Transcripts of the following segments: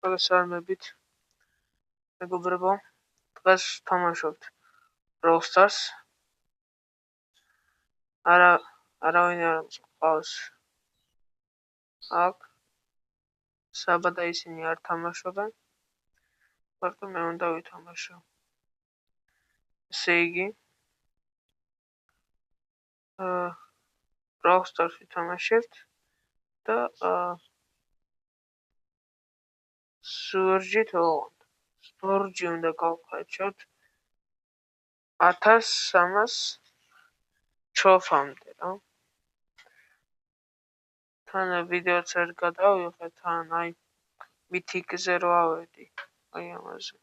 მოგესალმებით, მეგობრებო. დღეს თამაშობთ Brawl Stars. არავინ არ მყავს აქ. საბადა ისინი არ თამაშობენ. მარტო მე უნდა ვითამაშო. ესე იგი, Brawl Stars ვითამაშებთ და სურჯით ოღონდ. სურჯი უნდა გავხაჩოთ 1300 ჩოფამდე, რა. თან ვიდეოც არ გადავიღე, თან აი მითიკზე რო ავედი, აი ამაზე.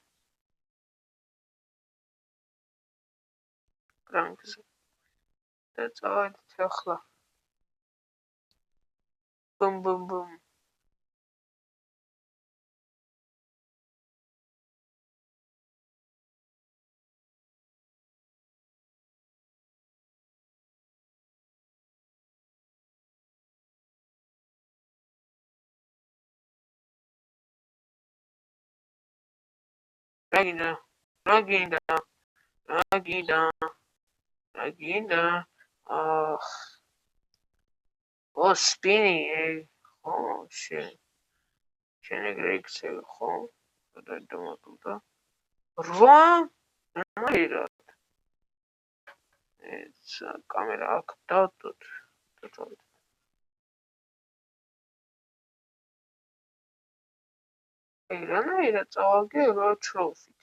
პრანკზე. და წავედით ახლა. ბუმ ბუმ ბუმ. Ragina. Oh, Spinny. Oh, shit. Shane Griggs, oh. I don't know. Wrong? It's a camera actor. Era წავაგე რა trophy.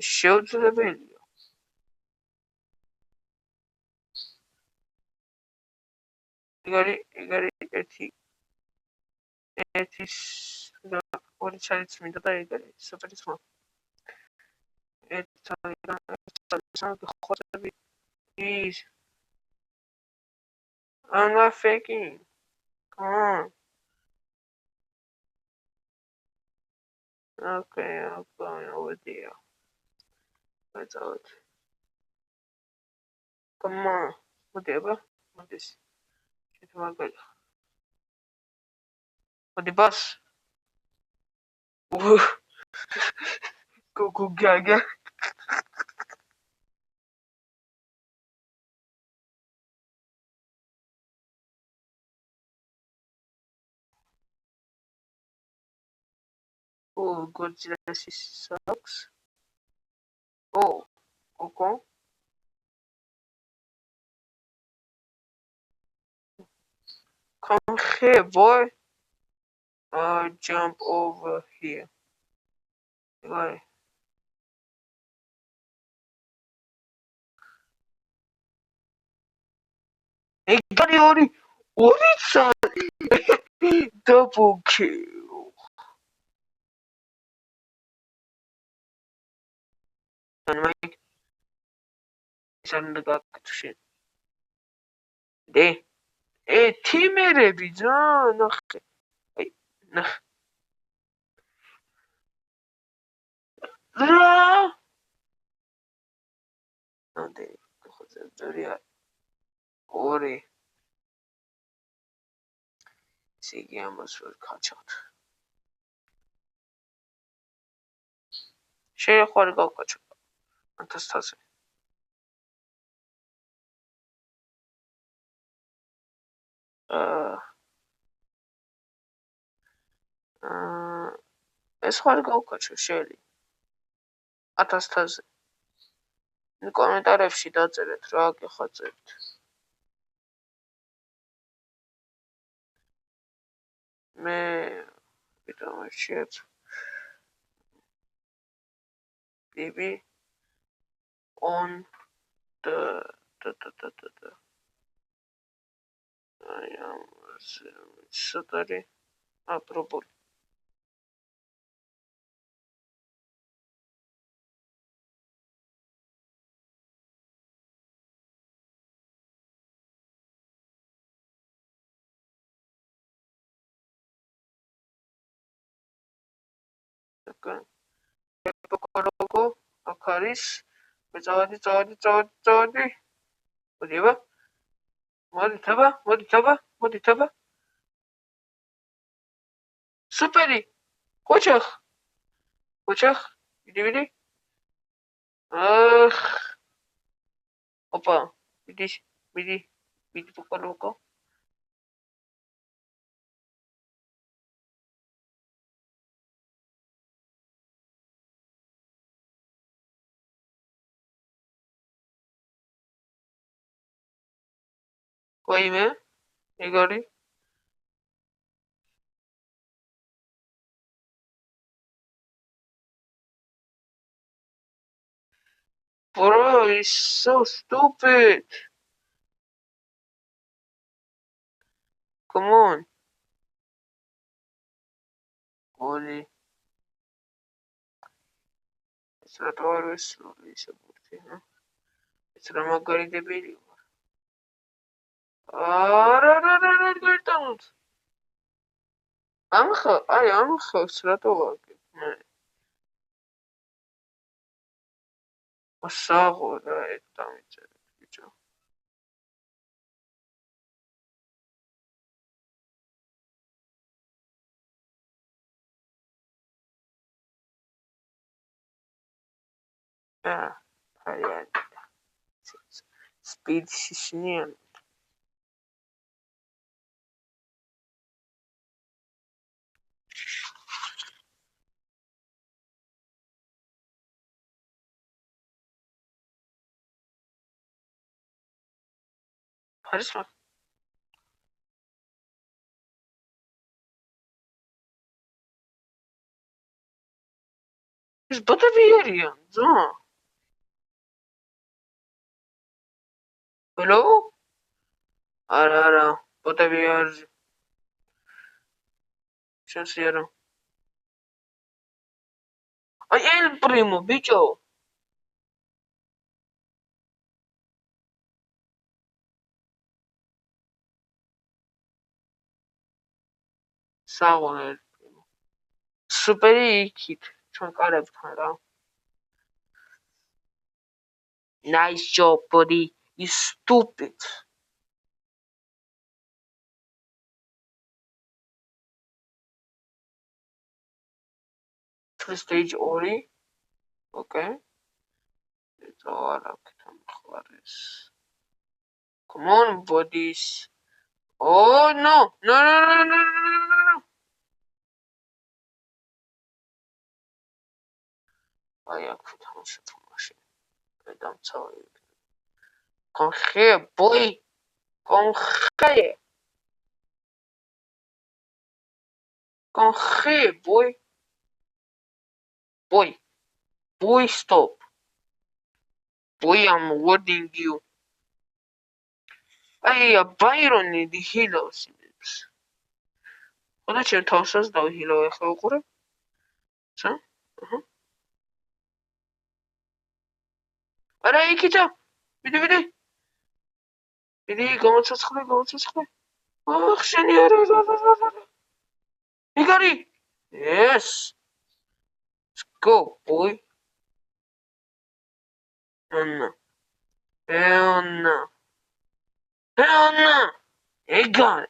შეუძლებელია. ეგარი ერთი და ორი ჩაიც მინდა და ეგარი სუპერი ხმა. Please. I'm not faking. Come on. Okay, I'm going over there. Let's out. Come on. Whatever. What is it? What the bus? Go gaga. Oh, Godzilla sucks. Oh, okay. Come here, boy. Jump over here. Right. Hey, got it, what is that? Double kill. And Mike is under the shit. They. Hey, teammate, no. No. No. They. Ori. See, gamers will catch out. Share what go catch out. Fantastic. ეს ხარ გავკაჩო შელი 1000-ზე. კომენტარებში დაწერეთ რა გეხაწერთ. მე ვიტამაშებ BB on the I am sorry. Apropos. Poco, Akaris, Mizadi. მოდი თაბა. სუპერი. ოჩახ. ვიდი. ოპა. ვიდი პოკალოკო. ვაიმე? ეგარი? Bro, he's so stupid. Come on. Oli. Es la toro es lo que dice porque, ¿no? Es la magari de video. Gritamos. Anja, es la toro. Passago, también. Speed Sicilian. Charisma. It's Butterbeerian, so. Hello? Ara, Butterbeer. Sincero. Ay, el primo, bicho. Sago el primo. Superi kit. Nice job, buddy. You stupid. First stage Ori. Okay. It's all up. Come on, buddies. Oh no! No. I put on some machine. I'm sorry. Come here, boy. Come here. Come here, boy. Boy, stop. Boy, I'm warning you. Ay, Byron the healers. خدا چه تاساس دا هیلو ეხლა უყურებ? ცა? აჰა. არა იქითა. ვიდი. ვიდი გამოცოცხლე. აх, შენი არა. იგარი. Yes. Let's go, boy. Hell no. იგარი.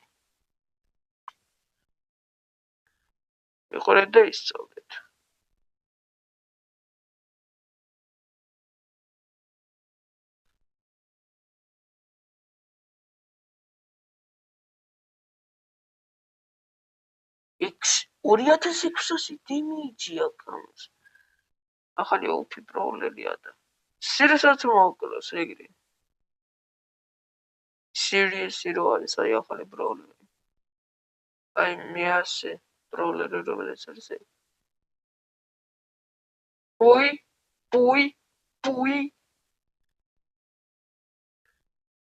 იყურეთ და ისწავლეთ. X 2600 დიმიჯი აქვს. ახალი ოფი პროულერია და სირისაც მოვკლოს ეგრე. Seriously რო არის აი ახალი პროულერი. აი მე ასე პროულერი რომელიც არის ეს. Boy.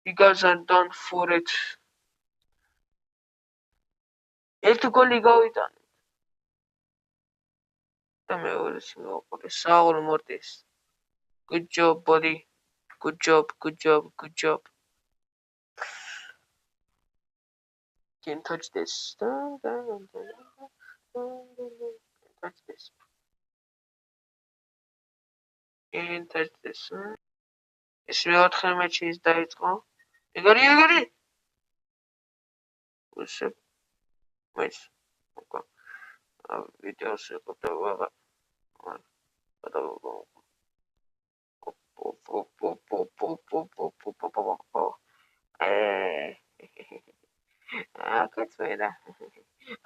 You guys are done for it. ერთი გოლი გავიტანე. და მეორე შემოვყოლე საულ მორტის. Good job, buddy. Good job. Can't touch this. Can't touch this. ეს 4 მეჩი ის დაიწყო. ეგარი უსე მეც უკა ვიდეოს ეკუთვნება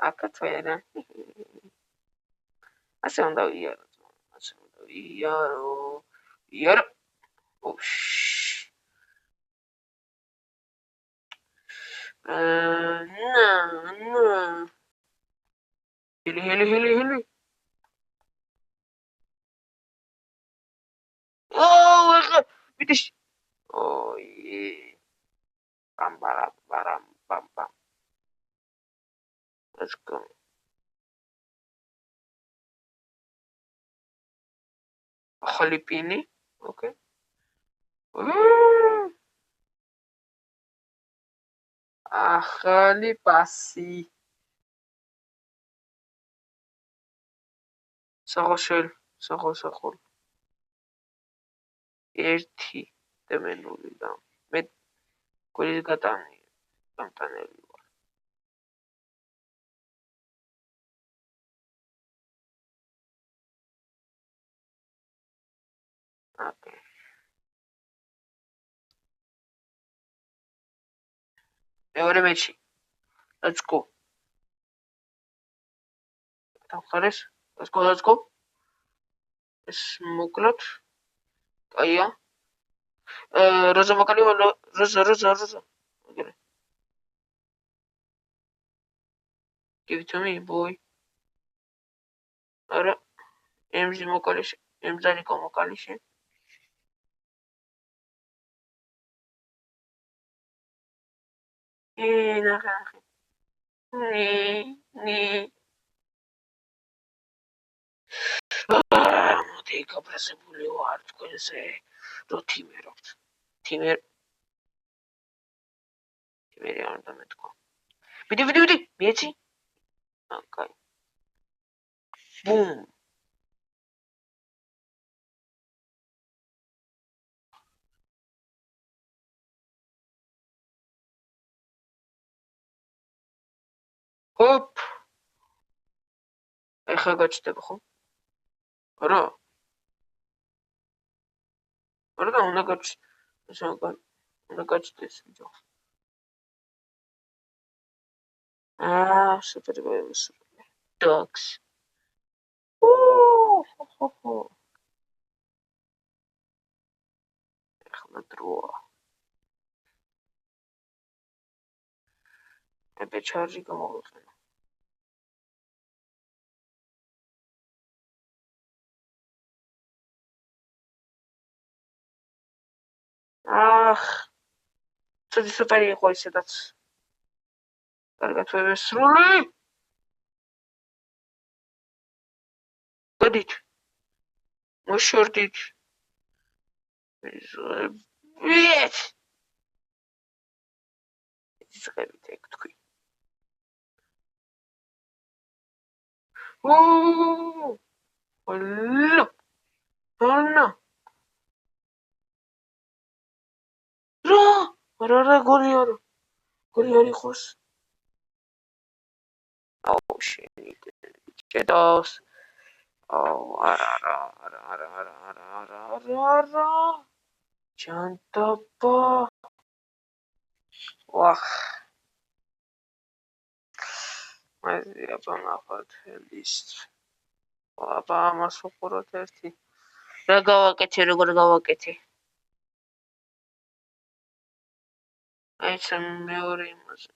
აკაცვერა ასე უნდა იარო ოშ να Heli. Oh, bitte. Oh, je. Bam. Let's go. Jalapeno. Okay. ახალი პასი. საღოლ. 1 დემენული და მე გულის გამტანელი ვარ. აკე. მეორე მეჩი. Let's go. დავხარეს. Let's go. ეს მოკლოთ. აია. როზა მოკალი როზა. Okay. Give it to me, boy. არა. ემზი მოკალიში. ემზანიკო მოკალიში. ნახე. ნი. მოდი გაბრაზებული ვარ თქვენზე. რო თიმერობთ. თიმერი არ უნდა მეთქვა. ვიდი. მიეცი? აკაი. ბუმ. ჰოპ. ეხლა გაჩნდება ხო? არა. არა, უნდა გაჩნდეს ბიჭო. სუპერი მოსული. Dogs. ხო. ეხლა დროა. ებე ჩარჯი გამოვიყენო. ცუდი სუპერი იყო ისედაც. კარგად ვევესრული. გადით. მოშორდით. ვიეთ. ისხებით ეგ თქვი. Hello. Anna. რა გოლი ხოს. shit. Ჭედავს. არა. ჯანდაბა. ვახ. მაზია ბანახოთ ლისტ. აბა ამას უყუროთ ერთი. როგორ გავაკეთე? აი სამ მეორე იმაზე.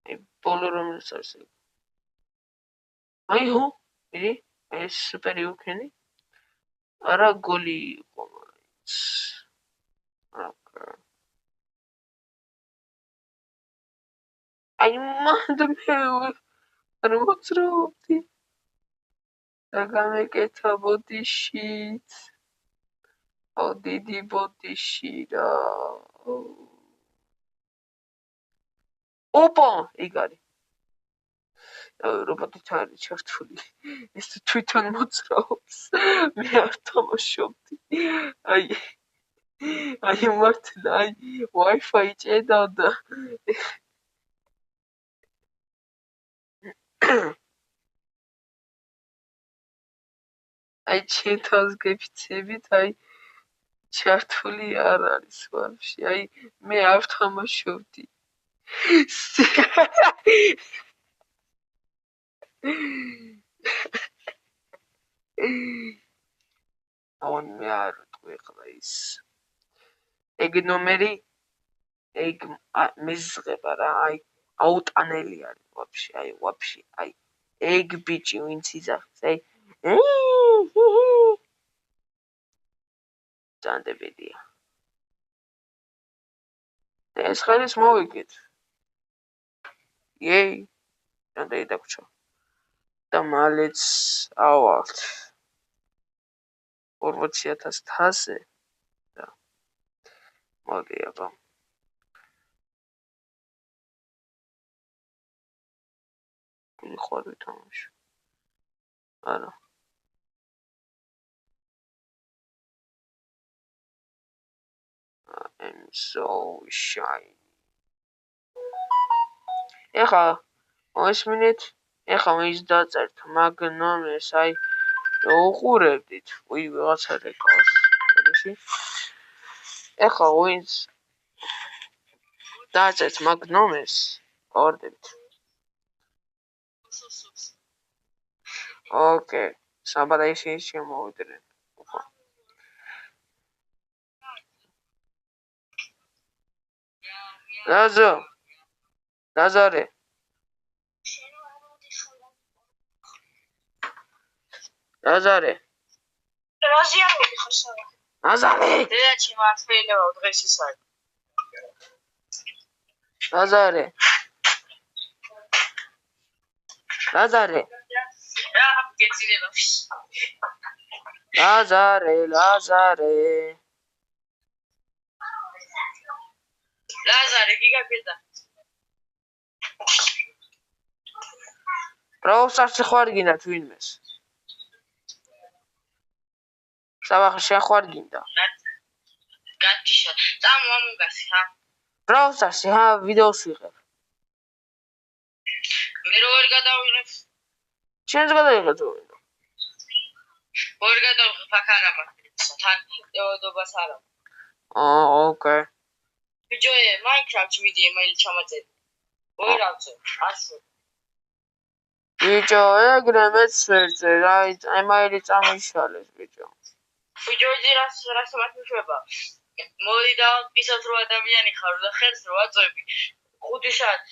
აი ბოლო რომელიც არის. აი ჰო, მიდი, ეს სუპერი უქენი. არა გოლი იყო მაინც. აი მანდ არ მოძრაობდი. და გამეკეთა ბოდიშით. დიდი ბოდიში რა. ოპა, ეგ არის. რობოტით არის ჩართული. ეს თვითონ მოძრაობს. მე არ თამაშობდი. აი მართლა, აი Wi-Fi ჭედავდა. აი ჩემთავს გეფიცებით, აი ჩართული არ არის ვაფშე. აი მე არ თამაშობდი. აუნ მე არ ვიტყვი ახლა ის. ეგ ნომერი ეგ მეზღება რა, აი აუტანელი არის ვაფშე, აი ეგ ბიჭი ვინც იძახის, აი ძანდებედია. ეს ხალის მოვიგეთ. იეი, რამდენი დაგვრჩა. და მალეც ავალთ 40,000-ზე და მოდი აბა. ხوار ვითამაშო. არა. I'm so shy. ეხა მოსმინეთ, ეხა ის დაწერთ მაგნომეს, აი უყურებდით. უი ვიღაცა რეკავს. ერეში. ეხა ვინც დაწერთ მაგნომეს, გავარდებით. ოკეი, საბადა ისინი შემოვიდნენ. ლაზარე. ლაზარე. ლაზარე. დედაჩი მართლეულობა დღეს ის არის. ლაზარე. ლაზარე. რა გეცინება? ლაზარე. ლაზარე გიგაგედა. პროუსტარში ხوارგინდა თვინმეს. საბახ შეხვარგინდა. გატიშა. წამომგასი ხა. პროუსტარში ხა ვიდეოს ვიღებ. მე როგორ გადავიღებ? შენს გადაიღე თუ ვინდო. როგორ გადავიღებ ფაქარამა? თან დობას არა. ოკეი. ბიჭო, Minecraft-ში მიდი ემაილი ჩამაწერი. როგორ ავწე? ასო. ბიჭო, ეგრე მეც ვერწე, რა ემაილი წამიშალეს ბიჭო. ბიჭო, რას მათმიშვება? მოდი დავყისოთ რო ადამიანი ხარ და ხელს რო აწვევი. 5 საათს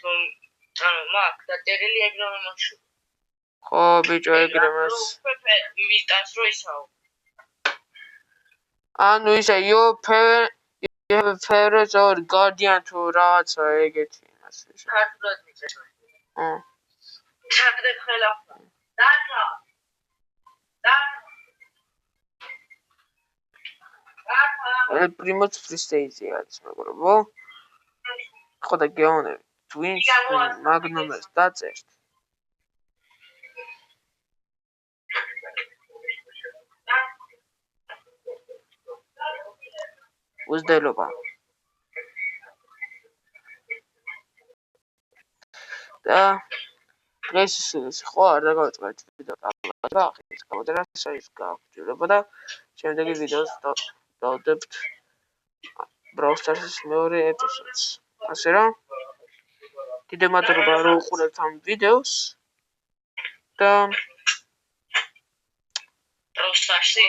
ანუ მაგ და წერილი ეგრე მომაშო. ხო, ბიჭო, ეგრე მეც. მისტანს რო ისაო. ანუ ისე ფერეს ორ გარდიან თუ რაღაცა ეგეთი იმას ისე. ქართულად მიწეს. ჩაგდებ ხელა. დაკა. პრიმოც ფრისტეიზი არის, მეგობრებო. ხო და გეონები, twins მაგნომეს დაწერთ. უზდელობა. და დღეს ის ხო არ დაგავიწყეთ ვიდეო და ახლა გამოდერას ის გავგრძელება და შემდეგი ვიდეოს დავდებთ Brawl Stars-ის მეორე ეპიზოდს. ასე რომ დიდი მადლობა რომ უყურებთ ამ ვიდეოს და Brawl Stars-ი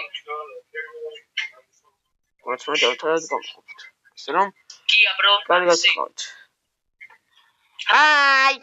მოწმენდათ გამოვხობთ. ასე რომ კი, Brawl Stars-ი. Bye.